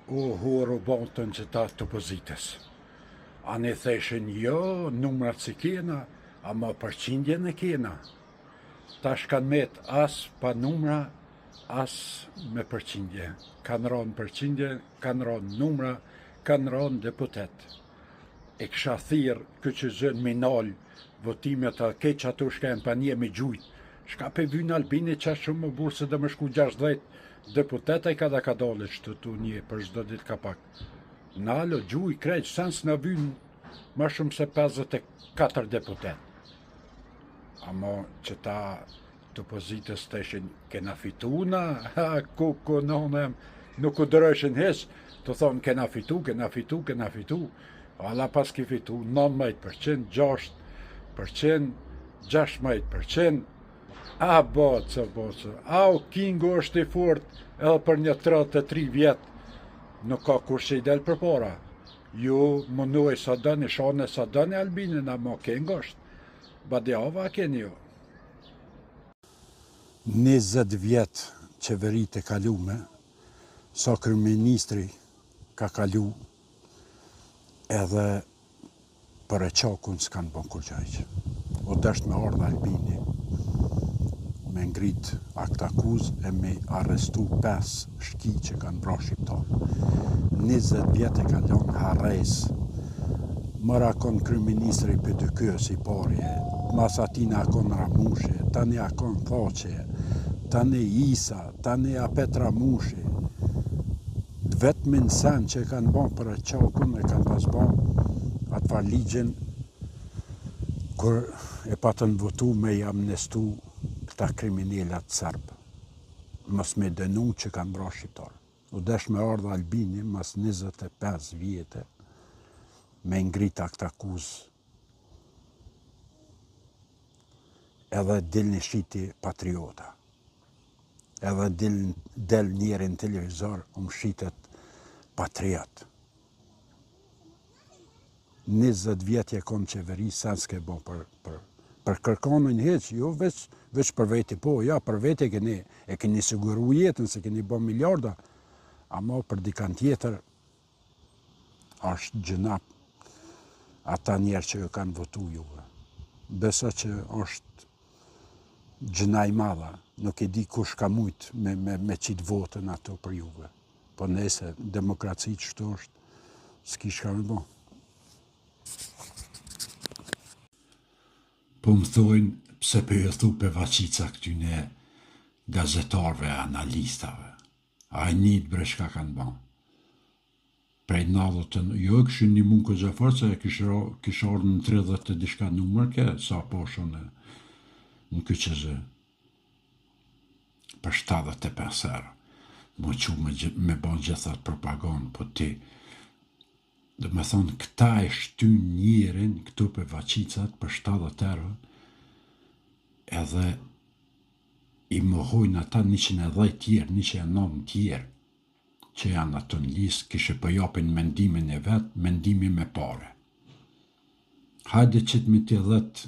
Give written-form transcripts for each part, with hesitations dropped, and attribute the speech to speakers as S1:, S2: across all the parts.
S1: u huru botën që ta të pozitës. A ne theshin jo, numrat si kena, ama përqindjen e kena. Ta shkan met as pa numra, as me përqindje. Kanë ronë përqindje, kanë ronë numra, kanë ronë deputet. E kësha thirë këtë që zënë minal, votimet a keq ato shka e mpanje me gjujt. Shka pe vynë Albini qa shumë më burë se dhe më shku 60 deputeta i ka dhe ka dole që të një për shdo dit ka pak. Nalo, gjuj, krejq, sens në vynë më shumë se 54 deputet. Amo që ta të pozitës të ishin kena fituna, ku nënem, nuk u dërëshin hes, të thonë kena fitu. Alla pas ki fitu 19%, 6%, 16%, a boca, au Kingu është i fort edhe për një 33 vjetë, nuk ka kur që i del për para. Ju munduaj sa dëni, shone sa dëni Albinin, a mo Kingu është, badjava keni ju. 20 vjetë qeverit e kalume, sa kryeministri ka kalu, edhe për e qakun s'kanë bon kur gjajqë. O dështë me ardhë Albini, me ngrit akt akuz e me arrestu 5 shki që kanë bra shqiptarë. 20 vjetë e kalon harres, mëra akon kryeministri për dykës i parje, mas atina akon Ramushi, tani akon Thoqe, tani Isa, tani Apet Ramushi. Vetëm në sen që kanë bon për e qakun e kanë pas bon atë far ligjin kur e patën votu me i amnestu këta kriminelat serbë. Mës me dënu që kanë bra shqiptarë. U desh me ardhë Albini mas 25 vjetë me ngrit akt akuz. Edhe dil një shiti patriota. Edhe del njerë në televizor shitet patriot. 20 vjetë e kom qeveri, sen s'ke bon për kërkonën heq, jo veç për veti po, ja, për veti e keni siguru jetën, se keni bon miliarda, ama për dikan tjetër, është gjënap ata njerë që ju kanë votu juve. Besa që është gjënaj madha, nuk e di kush ka mujt me qitë votën ato për juve. Po nese, demokraci që të është, s'ki shka me bo. Po më thojnë, pse për e thu për vaqica këtyne gazetarve, analistave. A e njët bre shka kanë ban. Prej nallotën, jo e këshin një mund këtë gjafar, se kishë orë në 30 të dishka numër ke, sa poshën në këqëzë. Për 75 erë. Më që me ban gjithat propagandë, po ti, dhe me thonë, këta e shty njerin, këtu për vaqicat, për 70 erë, edhe i mohojnë ata 110 tjerë, 109 tjerë, që janë atë në listë, kishe përjapin mendimin e vetë, mendimin me pare. Hajde që të mi të 10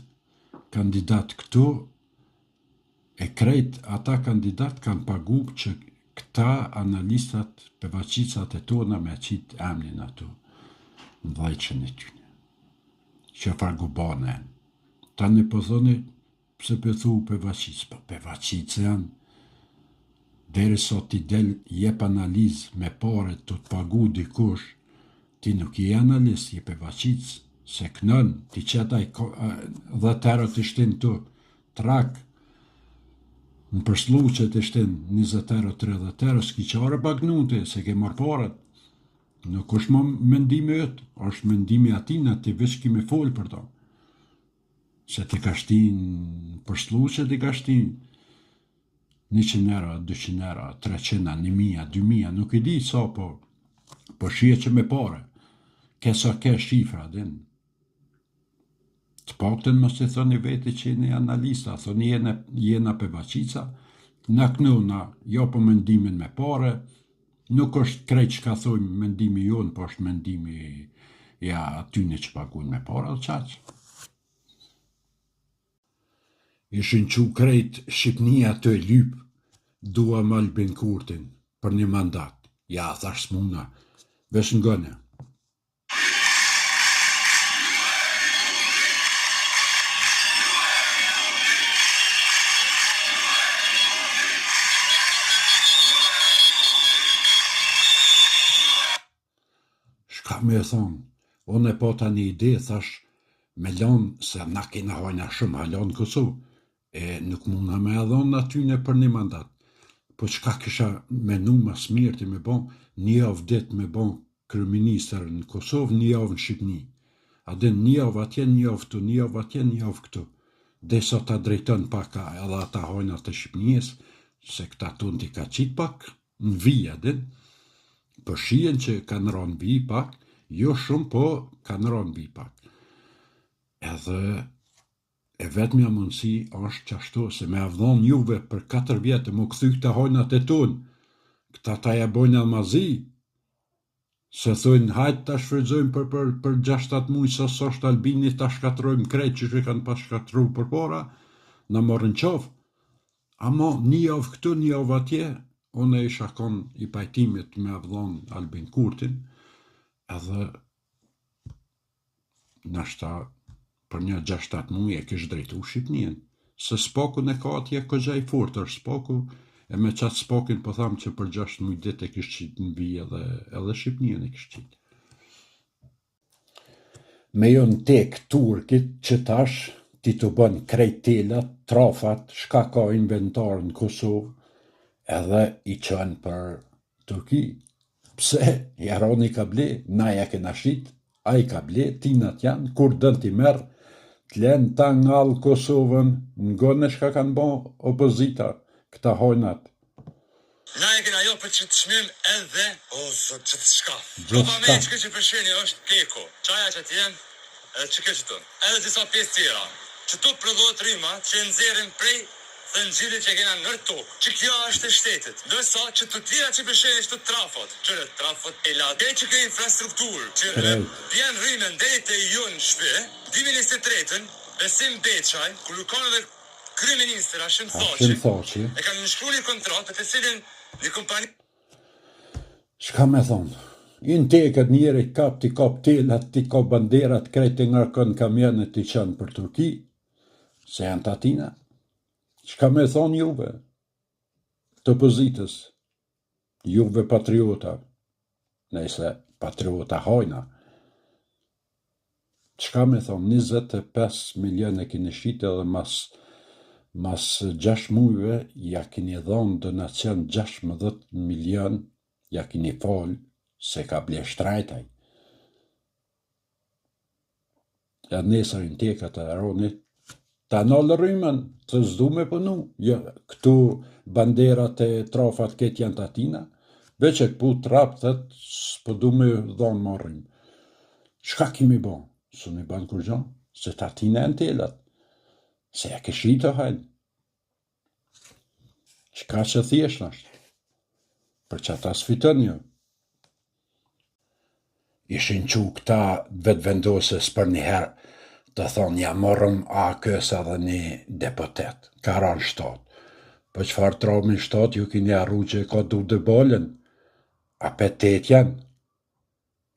S1: kandidat këtu, e krejt ata kandidat kanë pagu që këta analistat për vaqicat e tona me qitë emnin ato në dhajqën e tyne. Që fargu bane. Ta në pëthoni pse pëthu për vaqic. Për vaqic janë deri sot t'i del jep analiz me pare të pagu dikush, ti nuk i analist, je për vaqic, se kënën, ti qetaj 10 erë të shtin të trak, në përslu që të shtin 20 erë, 30 erë, s'ki qare bagnute, se ke marë parat. Nuk është më mendimi jëtë, është mendimi atina, ti veç ki me folë për ta. Se ti ka shtin, përslu që ti ka shtin 100 erë, 200 erë, 300, 1000, 2000, nuk i di sa, po shie që me pare. Kesa ke shifra, din. Të pakten më se thoni veti që jeni analista, thoni jena për vaqica, në kënuna, jo për mendimin me pare, nuk është krejt që ka thojmë mendimi jonë, po është mendimi atyne që paguin me pare, dhe qaqë. Ishin që krejt Shqipnia të e lypë, dua Albin Kurtin për një mandat. Ja, thash s'muna, vesh ngone. Shka me e thonë, unë e pota një ide, thash, me lonë se na kena hojna shumë halon Kosovë, e nuk muna me adhonë atyne për një mandat. Po qka kisha menu mas mirë të me bon, një javë dit me bon kryeministër në Kosovë, një javë në Shqipni. A din një javë atje, një javë këtu, një javë atje, një javë këtu. Dhe sa ta drejton paka edhe ata hojna të Shqipnijës, se këta tonë t'i ka qitë pak, në vija din, për shien që kanë ronë vi pak, jo shumë, po kanë ronë vi pak. Edhe e vetëmja mundësi është qashtu, se me avdhon juve për 4 vjetë, më këthy këta hojnat e tonë, këta ta ja bojnë almazi, se thujnë hajtë ta shfrydzojmë për 6-7 mujë, sa sështë Albini ta shkatrojmë krejt që kanë pas shkatru për pora, në morën qovë. Amo një javë këtu, një javë atje, unë e isha kon i pajtimit me avdhon Albin Kurtin, edhe nashta për një 6-7 mujë e kish drejtu Shqipnien, se spoku në ka atje këgja i furtër, spoku, e me qatë spokin po thamë që për 6 mujë dit e kish qitë në vijë edhe Shqipnien e kish qitë. Me jo në tek Turkit që tash ti të bën krejt telat, trafat, shka ka inventar në Kosovë, edhe i qënë për Turki. Pse, jaroni ka ble, na ja kena shit, a i ka ble, tinat janë, kur dën t'i merë, t'len ta ngallë Kosovën, ngone shka kanë bo opozita, këta hojnat.
S2: Na e kena jo për që të shmim edhe, o zot që të shka. Ropa me që që përsheni është keko, qaja që t'jen, edhe që që tënë, edhe disa pjesë tjera, që tu prodhot rima që nëzirin prej dhe në gjillit që kena nërë tokë, që kjo është e shtetit. Dërsa që të tjera që përsheni është të trafot, qërë trafot e la, dhe që kjo infrastrukturë, që bjen rime ndejt e ju në shpe, 2023, Besim Beçaj, kur lukon edhe kryeministër Hashim Thaçi, e kanë nënshkruar një kontratë të cilin një kompani.
S1: Shka me thonë? I në teket njeri t'i kap telat, t'i kap banderat, krejt e ngarkon kamionet t'i qanë për Turki, se janë tatina. Shka me thonë juve, të opozitës, juve patriota, nëjse patriota hojna, shka me thonë, 25 milion e kini shite dhe mas 6 mujve, ja kini dhonë donacion 16 milion, ja kini folë, se ka ble shtrajtaj. Ja nesër në tekat e aronit, ta nalë rrymën, të zdu me pënu, ja, këtu banderat e trafat këtë janë tatina, veç e këpu trap, thët, s'po du me dhonë marrim. Shka kimi bon? Së në banë kur gjanë, se tatina e në telat, se ja këshri të hajnë. Qka që thjesht është, për që ata s'fitën jo. Ishin që këta vetë vendosës për njëherë, të thonë, ja morëm a kësa dhe një deputet, ka ranë shtatë. Po qëfar traumin shtatë, ju kini arru që ka du dë bolën, a petet janë?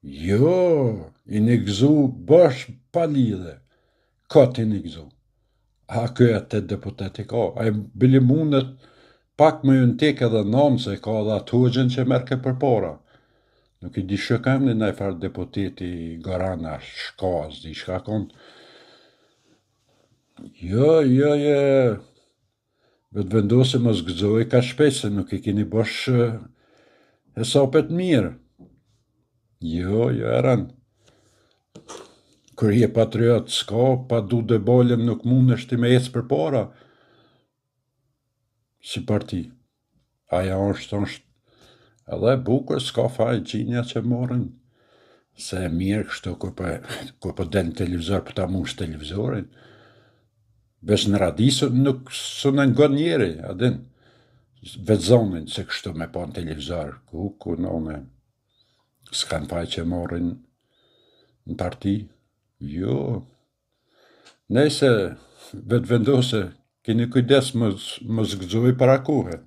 S1: Jo, i një gëzu bësh pa lidhe, ka t'i një gëzu. A këja të deputet i ka, a i bili mundet pak më ju në tek edhe namë, se ka dhe atë hoxën që merke për para. Nuk i di shëkam në najfar deputeti Garana Shkaz, di shka konë. Jo, vetë vendose më zgëzoj ka shpejt, se nuk i kini bosh hesapet mirë. Jo, eran. Kër je patriot, s'ka, pa du dhe bolën nuk mund është ti me ecë për para. Si parti. Aja është, edhe bukur, s'ka faj gjinja që morën. Se mirë kështu, kur po den televizor, për ta mush televizorin. Vesh në radisë nuk së në ngon njeri, adin, vetë zonin, se kështu me pa në televizor, ku në s'kan faj që morin në parti. Jo, nejse vetë vendose, kini kujdes më zgëzoj para kuhe.